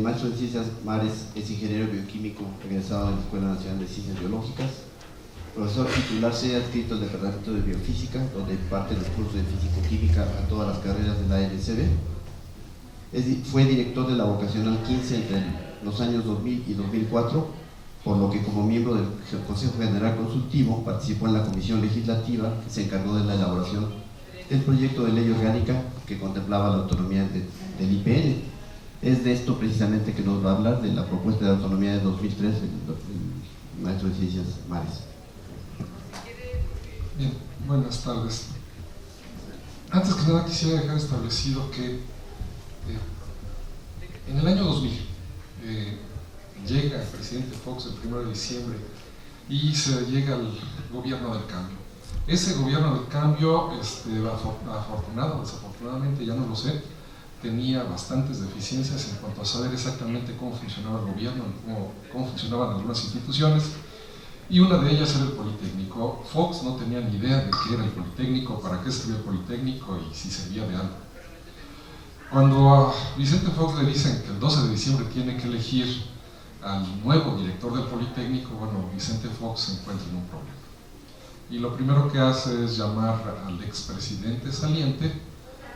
maestro en Ciencias Mares es ingeniero bioquímico egresado de la Escuela Nacional de Ciencias Biológicas, profesor titular se ha adscrito al Departamento de Biofísica, donde imparte los cursos de Físico-Química a todas las carreras de la ANSB. Fue director de la vocacional 15 entre los años 2000 y 2004, por lo que como miembro del Consejo General Consultivo participó en la comisión legislativa que se encargó de la elaboración del proyecto de ley orgánica que contemplaba la autonomía del IPN. Es de esto precisamente que nos va a hablar, de la propuesta de autonomía de 2003 el maestro de Ciencias Mares. Bien, buenas tardes. Antes que nada quisiera dejar establecido que en el año 2000 llega el presidente Fox el 1 de diciembre y se llega al gobierno del cambio. Ese gobierno del cambio, afortunado, desafortunadamente, ya no lo sé, tenía bastantes deficiencias en cuanto a saber exactamente cómo funcionaba el gobierno, cómo funcionaban algunas instituciones, y una de ellas era el Politécnico. Fox no tenía ni idea de qué era el Politécnico, para qué servía el Politécnico y si servía de algo. Cuando a Vicente Fox le dicen que el 12 de diciembre tiene que elegir al nuevo director del Politécnico, bueno, Vicente Fox se encuentra en un problema. Y lo primero que hace es llamar al expresidente saliente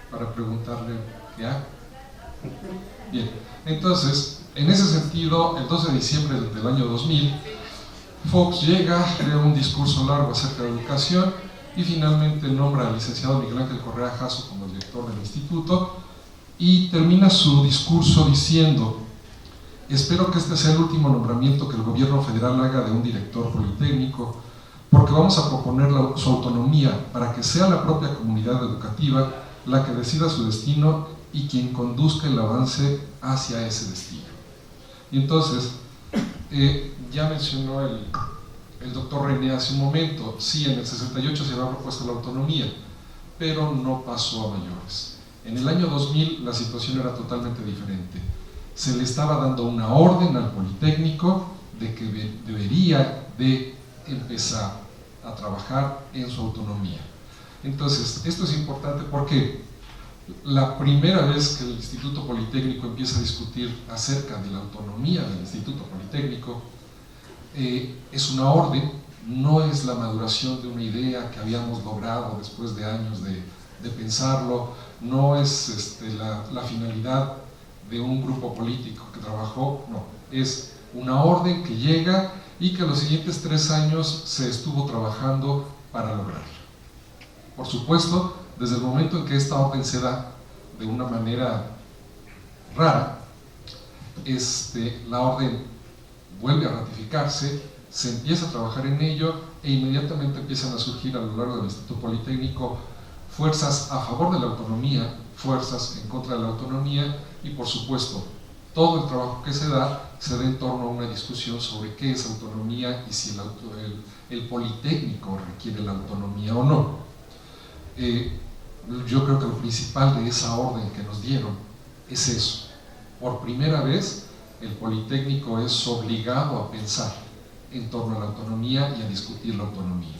para preguntarle qué hago. Bien, entonces, en ese sentido, el 12 de diciembre del año 2000, Fox llega, crea un discurso largo acerca de educación y finalmente nombra al licenciado Miguel Ángel Correa Jasso como director del instituto y termina su discurso diciendo: espero que este sea el último nombramiento que el gobierno federal haga de un director politécnico, porque vamos a proponer su autonomía para que sea la propia comunidad educativa la que decida su destino y quien conduzca el avance hacia ese destino. Y entonces, ya mencionó el doctor René hace un momento, sí, en el 68 se había propuesto la autonomía, pero no pasó a mayores. En el año 2000 la situación era totalmente diferente. Se le estaba dando una orden al Politécnico de que debería de empezar a trabajar en su autonomía. Entonces, esto es importante porque la primera vez que el Instituto Politécnico empieza a discutir acerca de la autonomía del Instituto Politécnico, es una orden, no es la maduración de una idea que habíamos logrado después de años de pensarlo, no es la finalidad de un grupo político que trabajó, no, es una orden que llega y que los siguientes 3 años se estuvo trabajando para lograrla. Por supuesto, desde el momento en que esta orden se da de una manera rara, la orden vuelve a ratificarse, se empieza a trabajar en ello e inmediatamente empiezan a surgir a lo largo del Instituto Politécnico fuerzas a favor de la autonomía, fuerzas en contra de la autonomía y, por supuesto, todo el trabajo que se da en torno a una discusión sobre qué es autonomía y si el Politécnico requiere la autonomía o no. Yo creo que lo principal de esa orden que nos dieron es eso. Por primera vez, el Politécnico es obligado a pensar en torno a la autonomía y a discutir la autonomía.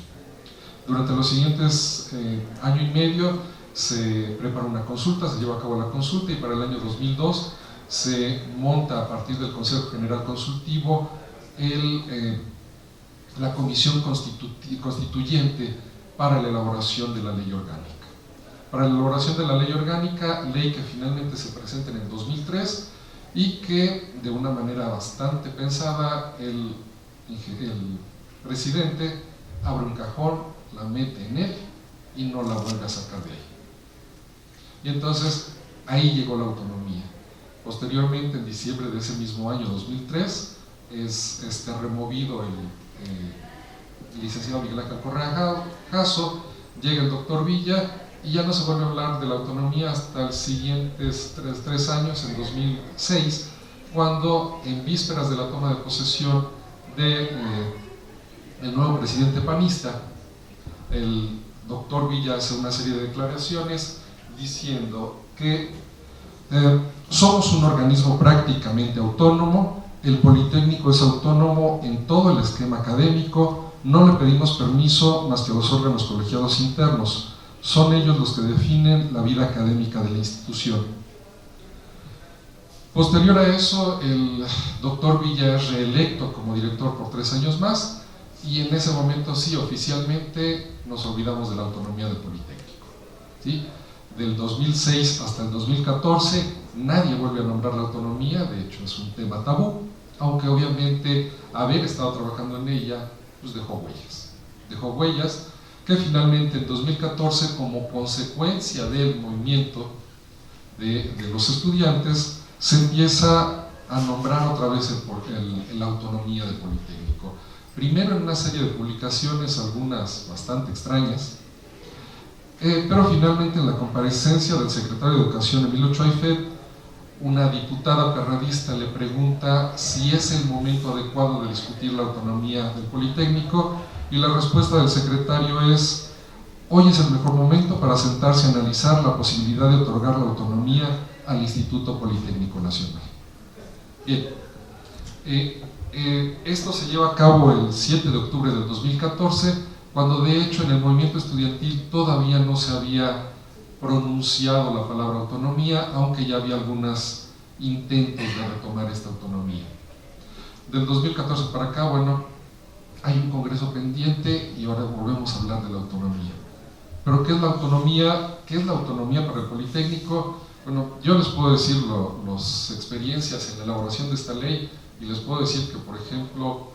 Durante los siguientes año y medio se prepara una consulta, se lleva a cabo la consulta y para el año 2002 se monta a partir del Consejo General Consultivo la comisión constituyente para la elaboración de la ley orgánica. Para la elaboración de la ley orgánica, ley que finalmente se presenta en el 2003 y que de una manera bastante pensada el presidente abre un cajón, la mete en él y no la vuelve a sacar de ahí. Y entonces ahí llegó la autonomía. Posteriormente, en diciembre de ese mismo año 2003, es removido el licenciado Miguel Ángel Correa Jasso, llega el doctor Villa y ya no se vuelve a hablar de la autonomía hasta los siguientes 3 años, en 2006, cuando en vísperas de la toma de posesión del nuevo presidente panista, el doctor Villa hace una serie de declaraciones diciendo que somos un organismo prácticamente autónomo, el Politécnico es autónomo en todo el esquema académico, no le pedimos permiso más que a los órganos colegiados internos, son ellos los que definen la vida académica de la institución. Posterior a eso, el doctor Villa es reelecto como director por 3 años más, y en ese momento sí, oficialmente nos olvidamos de la autonomía del Politécnico, ¿sí? Del 2006 hasta el 2014 nadie vuelve a nombrar la autonomía, de hecho es un tema tabú, aunque obviamente haber estado trabajando en ella pues dejó huellas que finalmente en 2014, como consecuencia del movimiento de los estudiantes, se empieza a nombrar otra vez la autonomía del Politécnico. Primero en una serie de publicaciones, algunas bastante extrañas, pero finalmente en la comparecencia del secretario de Educación, Emilio Choifet, una diputada perredista le pregunta si es el momento adecuado de discutir la autonomía del Politécnico, y la respuesta del secretario es: hoy es el mejor momento para sentarse a analizar la posibilidad de otorgar la autonomía al Instituto Politécnico Nacional. Bien, esto se lleva a cabo el 7 de octubre del 2014, cuando de hecho en el movimiento estudiantil todavía no se había pronunciado la palabra autonomía, aunque ya había algunos intentos de retomar esta autonomía. Del 2014 para acá, bueno, hay un congreso pendiente y ahora volvemos a hablar de la autonomía. Pero ¿qué es la autonomía? ¿Qué es la autonomía para el Politécnico? Bueno, yo les puedo decir las experiencias en la elaboración de esta ley, y les puedo decir que, por ejemplo,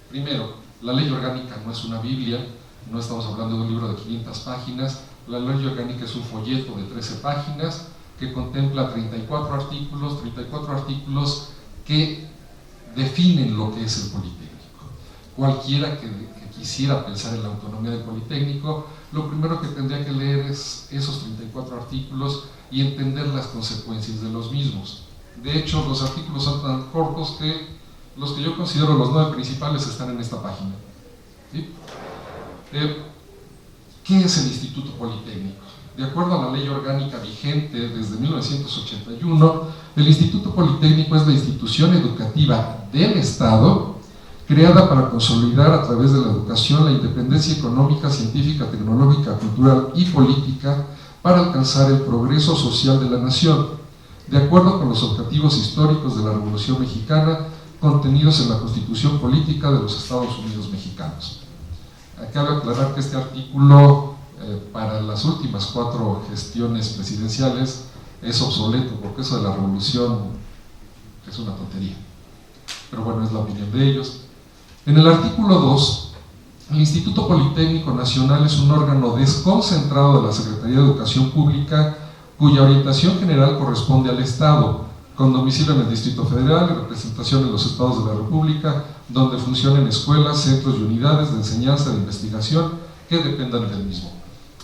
primero, la ley orgánica no es una Biblia, no estamos hablando de un libro de 500 páginas, la ley orgánica es un folleto de 13 páginas que contempla 34 artículos que definen lo que es el Politécnico. Cualquiera que quisiera pensar en la autonomía del Politécnico, lo primero que tendría que leer es esos 34 artículos y entender las consecuencias de los mismos. De hecho, los artículos son tan cortos que los que yo considero los 9 principales están en esta página, ¿sí? ¿Qué es el Instituto Politécnico? De acuerdo a la ley orgánica vigente desde 1981, el Instituto Politécnico es la institución educativa del Estado creada para consolidar a través de la educación la independencia económica, científica, tecnológica, cultural y política para alcanzar el progreso social de la nación, de acuerdo con los objetivos históricos de la Revolución Mexicana contenidos en la Constitución Política de los Estados Unidos Mexicanos. Cabe aclarar que este artículo para las últimas 4 gestiones presidenciales es obsoleto, porque eso de la revolución es una tontería, pero bueno, es la opinión de ellos. En el artículo 2, el Instituto Politécnico Nacional es un órgano desconcentrado de la Secretaría de Educación Pública cuya orientación general corresponde al Estado, con domicilio en el Distrito Federal y representación en los estados de la República, donde funcionen escuelas, centros y unidades de enseñanza e investigación que dependan del mismo.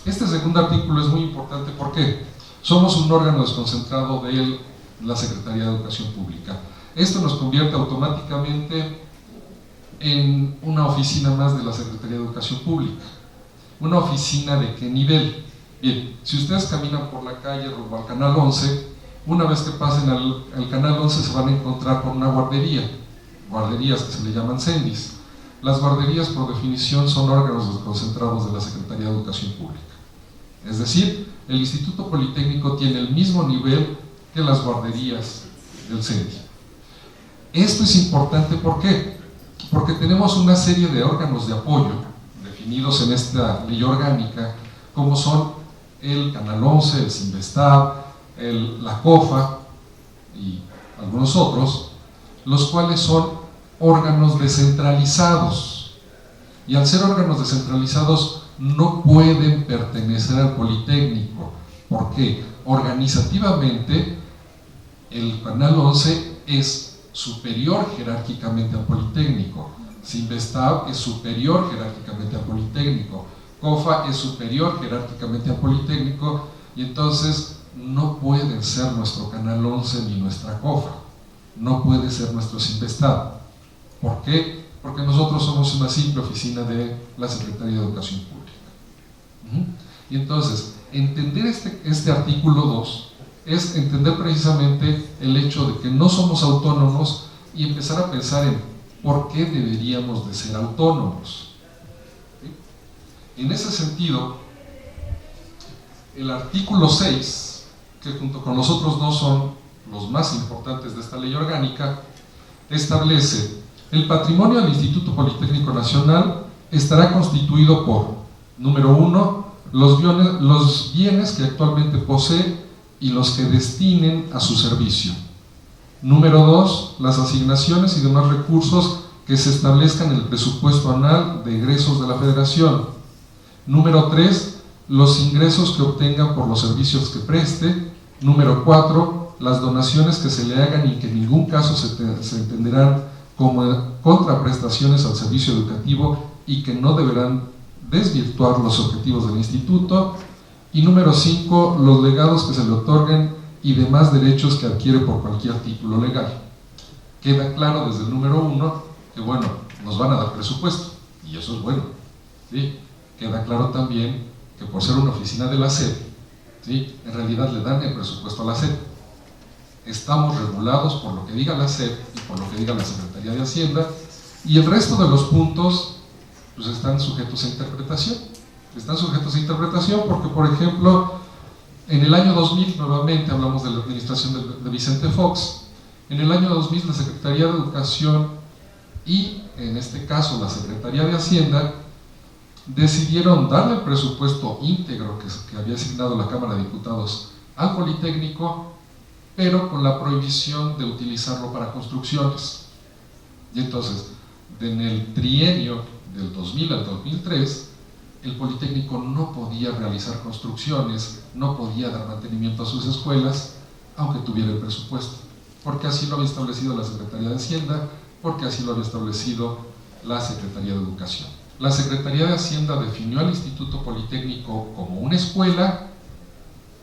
Este segundo artículo es muy importante porque somos un órgano desconcentrado de la Secretaría de Educación Pública. Esto nos convierte automáticamente en una oficina más de la Secretaría de Educación Pública. ¿Una oficina de qué nivel? Bien, si ustedes caminan por la calle rumbo al Canal 11, una vez que pasen al Canal 11 se van a encontrar con una guarderías que se le llaman CENDIs. Las guarderías por definición son órganos desconcentrados de la Secretaría de Educación Pública. Es decir, el Instituto Politécnico tiene el mismo nivel que las guarderías del CENDI. Esto es importante, ¿por qué? Porque tenemos una serie de órganos de apoyo definidos en esta ley orgánica, como son el Canal 11, el Sinvestab, la COFA y algunos otros, los cuales son órganos descentralizados, y al ser órganos descentralizados no pueden pertenecer al Politécnico. ¿Por qué? Organizativamente el Canal 11 es superior jerárquicamente al Politécnico, Sinvestab es superior jerárquicamente al Politécnico, COFA es superior jerárquicamente al Politécnico, y entonces no pueden ser nuestro Canal 11 ni nuestra COFA, no puede ser nuestro Sinvestab. ¿Por qué? Porque nosotros somos una simple oficina de la Secretaría de Educación Pública. Y entonces, entender este artículo 2 es entender precisamente el hecho de que no somos autónomos y empezar a pensar en por qué deberíamos de ser autónomos. ¿Sí? En ese sentido, el artículo 6, que junto con los otros dos son los más importantes de esta ley orgánica, establece: el patrimonio del Instituto Politécnico Nacional estará constituido por, número 1, los bienes que actualmente posee y los que destinen a su servicio. Número 2, las asignaciones y demás recursos que se establezcan en el presupuesto anual de egresos de la Federación. Número 3, los ingresos que obtengan por los servicios que preste. Número 4, las donaciones que se le hagan y que en ningún caso se entenderán como contraprestaciones al servicio educativo y que no deberán desvirtuar los objetivos del instituto. Y número 5, los legados que se le otorguen y demás derechos que adquiere por cualquier título legal. Queda claro desde el número 1 que, bueno, nos van a dar presupuesto, y eso es bueno, ¿sí? Queda claro también que por ser una oficina de la SEP, ¿sí?, en realidad le dan el presupuesto a la SEP. Estamos regulados por lo que diga la SEP y por lo que diga la Secretaría de Hacienda, y el resto de los puntos pues están sujetos a interpretación. Están sujetos a interpretación porque, por ejemplo, en el año 2000, nuevamente hablamos de la administración de Vicente Fox, en el año 2000 la Secretaría de Educación y, en este caso, la Secretaría de Hacienda decidieron darle el presupuesto íntegro que había asignado la Cámara de Diputados al Politécnico, pero con la prohibición de utilizarlo para construcciones. Y entonces, en el trienio del 2000 al 2003, el Politécnico no podía realizar construcciones, no podía dar mantenimiento a sus escuelas, aunque tuviera el presupuesto, porque así lo había establecido la Secretaría de Hacienda, porque así lo había establecido la Secretaría de Educación. La Secretaría de Hacienda definió al Instituto Politécnico como una escuela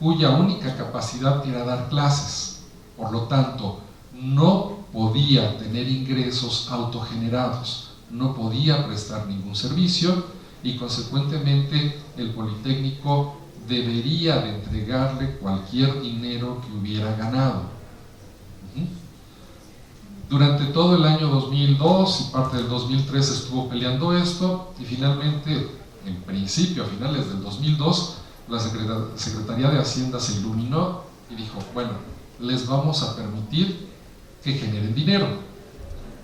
cuya única capacidad era dar clases, por lo tanto, no podía tener ingresos autogenerados, no podía prestar ningún servicio, y consecuentemente el Politécnico debería de entregarle cualquier dinero que hubiera ganado. Durante todo el año 2002 y parte del 2003 estuvo peleando esto, y finalmente, en principio, a finales del 2002, la Secretaría de Hacienda se iluminó y dijo: bueno, les vamos a permitir que generen dinero,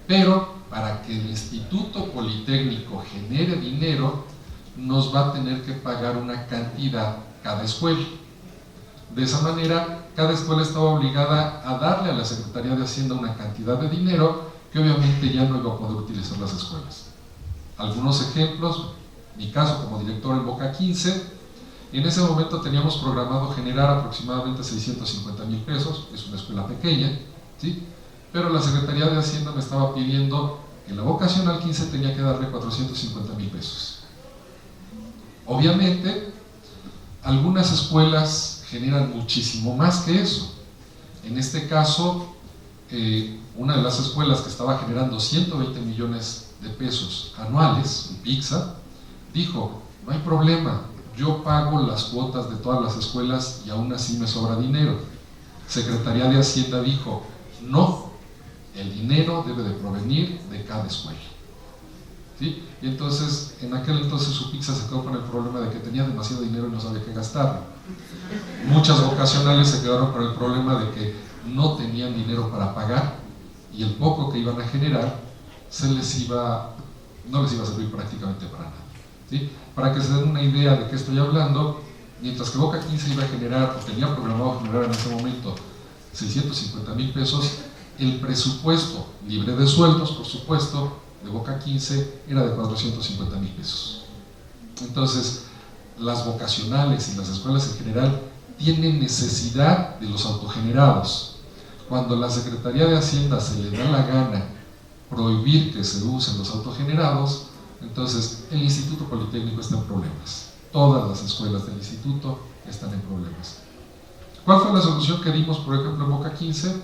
pero para que el Instituto Politécnico genere dinero, nos va a tener que pagar una cantidad cada escuela. De esa manera, cada escuela estaba obligada a darle a la Secretaría de Hacienda una cantidad de dinero que obviamente ya no iba a poder utilizar las escuelas. Algunos ejemplos: mi caso como director en Boca 15, en ese momento teníamos programado generar aproximadamente 650,000 pesos, es una escuela pequeña, ¿sí?, pero la Secretaría de Hacienda me estaba pidiendo que la vocacional 15 tenía que darle 450,000 pesos. Obviamente, algunas escuelas generan muchísimo más que eso. En este caso, una de las escuelas que estaba generando 120 millones de pesos anuales, Pixa, dijo: no hay problema, yo pago las cuotas de todas las escuelas y aún así me sobra dinero. Secretaría de Hacienda dijo: no, el dinero debe de provenir de cada escuela, ¿sí? Y entonces, en aquel entonces su Pixa se quedó con el problema de que tenía demasiado dinero y no sabía qué gastarlo. Muchas vocacionales se quedaron con el problema de que no tenían dinero para pagar, y el poco que iban a generar no les iba a servir prácticamente para nada, ¿sí? Para que se den una idea de qué estoy hablando, mientras que Boca 15 iba a generar, o tenía programado generar en ese momento 650,000 pesos, el presupuesto, libre de sueldos por supuesto, de Boca 15 era de 450,000 pesos. Entonces, las vocacionales y las escuelas en general tienen necesidad de los autogenerados. Cuando la Secretaría de Hacienda se le da la gana prohibir que se usen los autogenerados, entonces el Instituto Politécnico está en problemas. Todas las escuelas del instituto están en problemas. ¿Cuál fue la solución que dimos, por ejemplo, en Boca 15?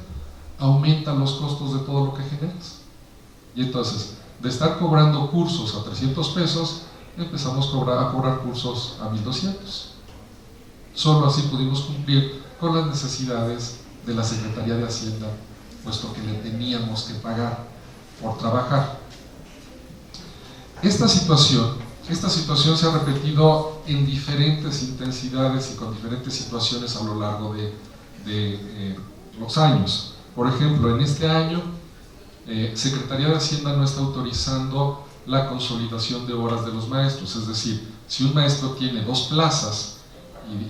Aumenta los costos de todo lo que generas. Y entonces, de estar cobrando cursos a 300 pesos, empezamos a cobrar cursos a 1,200. Solo así pudimos cumplir con las necesidades de la Secretaría de Hacienda, puesto que le teníamos que pagar por trabajar. Esta situación se ha repetido en diferentes intensidades y con diferentes situaciones a lo largo de los años. Por ejemplo, en este año, Secretaría de Hacienda no está autorizando la consolidación de horas de los maestros, es decir, si un maestro tiene 2 plazas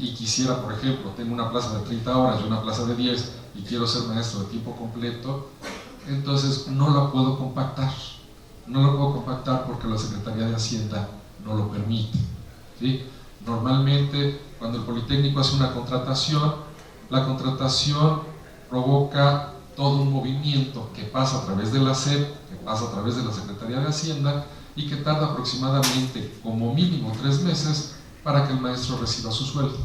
y quisiera, por ejemplo, tengo una plaza de 30 horas y una plaza de 10 y quiero ser maestro de tiempo completo, entonces no la puedo compactar. No lo puedo compactar porque la Secretaría de Hacienda no lo permite, ¿sí? Normalmente, cuando el Politécnico hace una contratación, la contratación provoca todo un movimiento que pasa a través de la SEP, que pasa a través de la Secretaría de Hacienda y que tarda aproximadamente como mínimo 3 meses para que el maestro reciba su sueldo.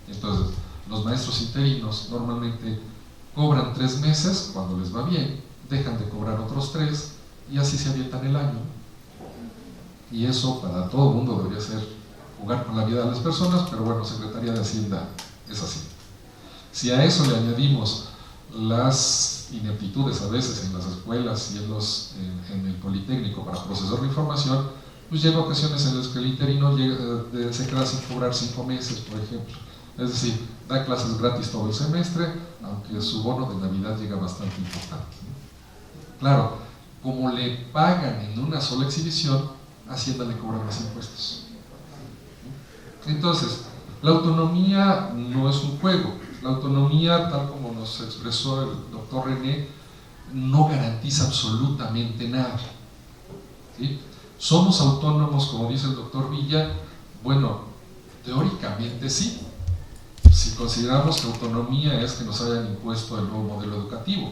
Entonces, los maestros interinos normalmente cobran 3 meses cuando les va bien, dejan de cobrar otros 3 y así se avientan el año. Y eso para todo el mundo debería ser jugar con la vida de las personas, pero bueno, Secretaría de Hacienda es así. Si a eso le añadimos las ineptitudes a veces en las escuelas y en el Politécnico para procesar la información, pues llega ocasiones en las que el interino se queda sin cobrar 5 meses, por ejemplo. Es decir, da clases gratis todo el semestre, aunque su bono de Navidad llega bastante importante. Claro, como le pagan en una sola exhibición, Hacienda le cobra más impuestos. Entonces, la autonomía no es un juego. La autonomía, tal como nos expresó el doctor René, no garantiza absolutamente nada, ¿sí? ¿Somos autónomos, como dice el doctor Villa? Bueno, teóricamente sí, si consideramos que autonomía es que nos hayan impuesto el nuevo modelo educativo.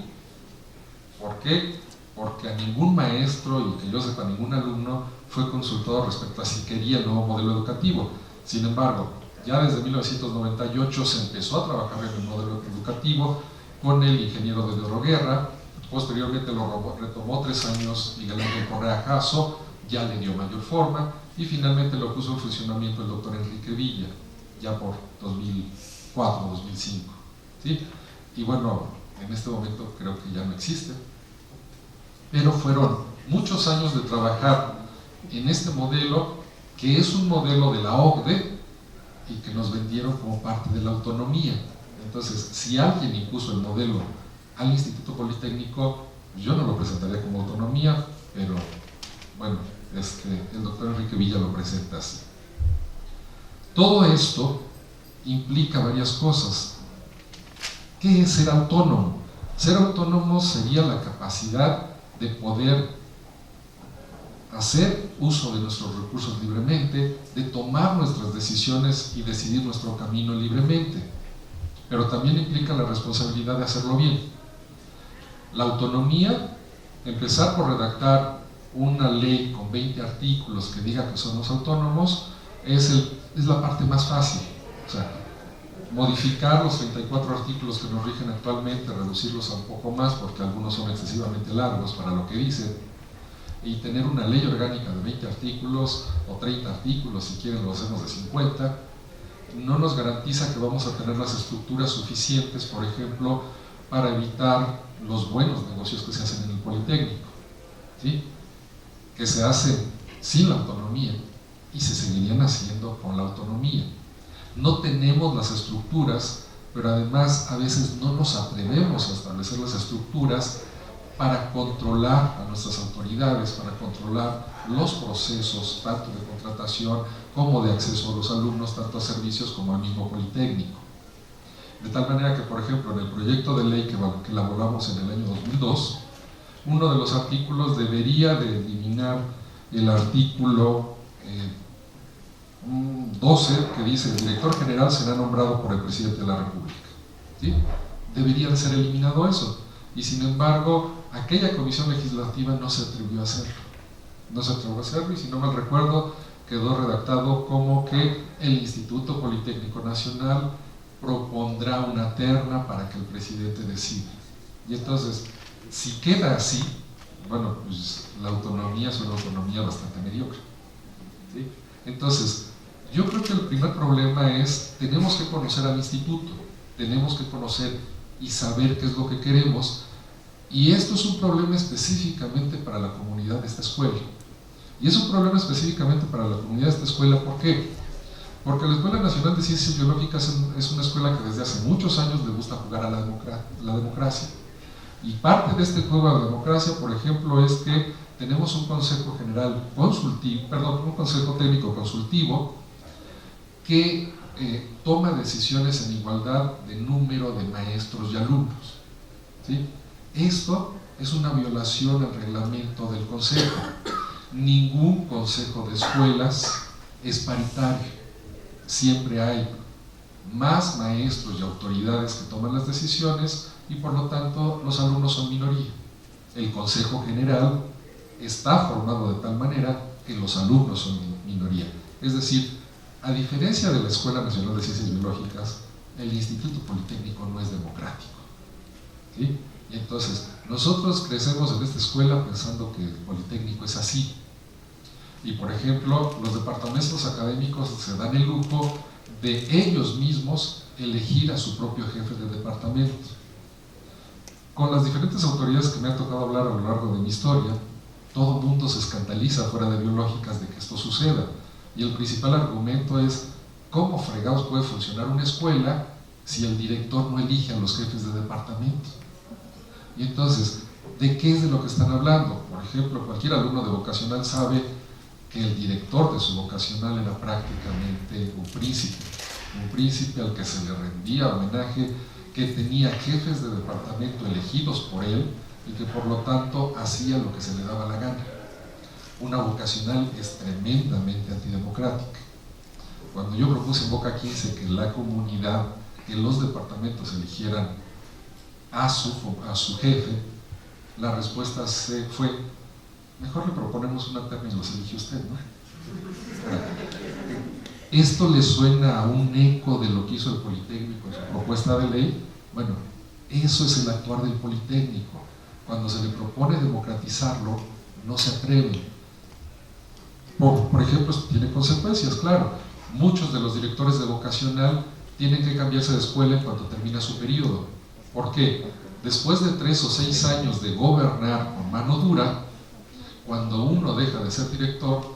¿Por qué? Porque a ningún maestro, y que yo sepa, ningún alumno fue consultado respecto a si quería el nuevo modelo educativo. Sin embargo, ya desde 1998 se empezó a trabajar en el modelo educativo con el ingeniero de Guerra, posteriormente lo retomó 3 años Miguel Ángel Correa Jasso, ya le dio mayor forma, y finalmente lo puso en funcionamiento el doctor Enrique Villa, ya por 2004, 2005. ¿Sí? Y bueno, en este momento creo que ya no existe, pero fueron muchos años de trabajar en este modelo, que es un modelo de la OCDE, y que nos vendieron como parte de la autonomía. Entonces, si alguien impuso el modelo al Instituto Politécnico, yo no lo presentaría como autonomía, pero bueno, el doctor Enrique Villa lo presenta así. Todo esto implica varias cosas. ¿Qué es ser autónomo? Ser autónomo sería la capacidad de poder hacer uso de nuestros recursos libremente, de tomar nuestras decisiones y decidir nuestro camino libremente, pero también implica la responsabilidad de hacerlo bien. La autonomía, empezar por redactar una ley con 20 artículos que diga que somos autónomos, es la parte más fácil. O sea, modificar los 34 artículos que nos rigen actualmente, reducirlos a un poco más porque algunos son excesivamente largos para lo que dicen, y tener una ley orgánica de 20 artículos o 30 artículos, si quieren lo hacemos de 50, no nos garantiza que vamos a tener las estructuras suficientes, por ejemplo, para evitar los buenos negocios que se hacen en el Politécnico, ¿sí? Que se hacen sin la autonomía y se seguirían haciendo con la autonomía. No tenemos las estructuras, pero además a veces no nos atrevemos a establecer las estructuras para controlar a nuestras autoridades, para controlar los procesos tanto de contratación como de acceso a los alumnos, tanto a servicios como al mismo Politécnico. De tal manera que, por ejemplo, en el proyecto de ley que elaboramos en el año 2002, uno de los artículos debería de eliminar el artículo 12, que dice: el director general será nombrado por el presidente de la República. ¿Sí? Debería de ser eliminado eso. Y sin embargo, aquella comisión legislativa no se atrevió a hacerlo. No se atrevió a hacerlo, y si no mal recuerdo, quedó redactado como que el Instituto Politécnico Nacional propondrá una terna para que el presidente decida. Y entonces, si queda así, bueno, pues la autonomía es una autonomía bastante mediocre. ¿Sí? Entonces, yo creo que el primer problema es, tenemos que conocer al instituto, tenemos que conocer y saber qué es lo que queremos, y esto es un problema específicamente para la comunidad de esta escuela. Y es un problema específicamente para la comunidad de esta escuela, ¿por qué? Porque la Escuela Nacional de Ciencias Biológicas es una escuela que desde hace muchos años le gusta jugar a la democracia. Y parte de este juego a la democracia, por ejemplo, es que tenemos un consejo general consultivo, un consejo técnico consultivo que toma decisiones en igualdad de número de maestros y alumnos, ¿sí? Esto es una violación al reglamento del consejo. Ningún consejo de escuelas es paritario. Siempre hay más maestros y autoridades que toman las decisiones y por lo tanto los alumnos son minoría. El consejo general está formado de tal manera que los alumnos son minoría. Es decir, a diferencia de la Escuela Nacional de Ciencias Biológicas, el Instituto Politécnico no es democrático, ¿sí? Y entonces, nosotros crecemos en esta escuela pensando que el Politécnico es así. Y por ejemplo, los departamentos académicos se dan el lujo de ellos mismos elegir a su propio jefe de departamento. Con las diferentes autoridades que me ha tocado hablar a lo largo de mi historia, todo el mundo se escandaliza fuera de biológicas de que esto suceda. Y el principal argumento es, ¿cómo fregados puede funcionar una escuela si el director no elige a los jefes de departamento? Y entonces, ¿de qué es de lo que están hablando? Por ejemplo, cualquier alumno de vocacional sabe que el director de su vocacional era prácticamente un príncipe al que se le rendía homenaje, que tenía jefes de departamento elegidos por él y que por lo tanto hacía lo que se le daba la gana. Una vocacional es tremendamente antidemocrática. Cuando yo propuse en Boca 15 que la comunidad, que los departamentos eligieran a su jefe, la respuesta fue: mejor le proponemos una terna y los elige usted, ¿no? ¿Esto le suena a un eco de lo que hizo el Politécnico en su propuesta de ley? Bueno, eso es el actuar del Politécnico. Cuando se le propone democratizarlo, no se atreve. Por ejemplo, esto tiene consecuencias, claro. Muchos de los directores de vocacional tienen que cambiarse de escuela en cuanto termina su periodo. ¿Por qué? Después de 3 o 6 años de gobernar con mano dura, cuando uno deja de ser director,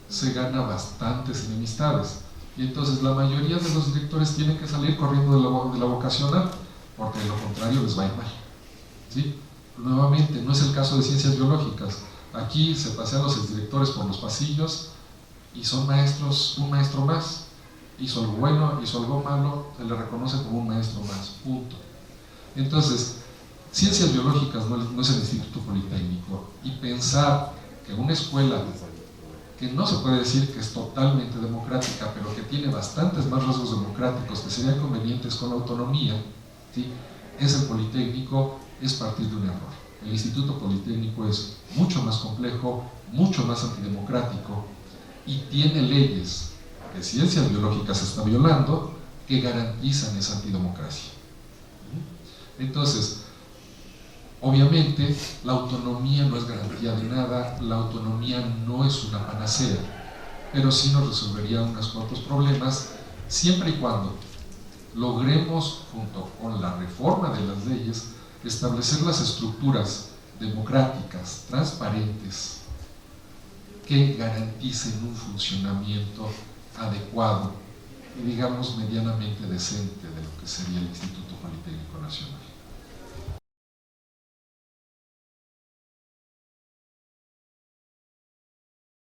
se gana bastantes enemistades. Y entonces la mayoría de los directores tienen que salir corriendo de la vocacional, porque de lo contrario les va a ir mal, ¿sí? Nuevamente, no es el caso de ciencias biológicas. Aquí se pasean los exdirectores por los pasillos y son maestros, un maestro más. Hizo algo bueno, hizo algo malo, se le reconoce como un maestro más, punto. Entonces, ciencias biológicas no es el Instituto Politécnico, y pensar que una escuela que no se puede decir que es totalmente democrática, pero que tiene bastantes más rasgos democráticos que serían convenientes con la autonomía, ¿sí?, es el Politécnico, es partir de un error. El Instituto Politécnico es mucho más complejo, mucho más antidemocrático y tiene leyes que ciencias biológicas está violando que garantizan esa antidemocracia. Entonces, obviamente, la autonomía no es garantía de nada, la autonomía no es una panacea, pero sí nos resolvería unos cuantos problemas, siempre y cuando logremos, junto con la reforma de las leyes, establecer las estructuras democráticas, transparentes, que garanticen un funcionamiento adecuado y, digamos, medianamente decente de lo que sería el Instituto Politécnico Nacional.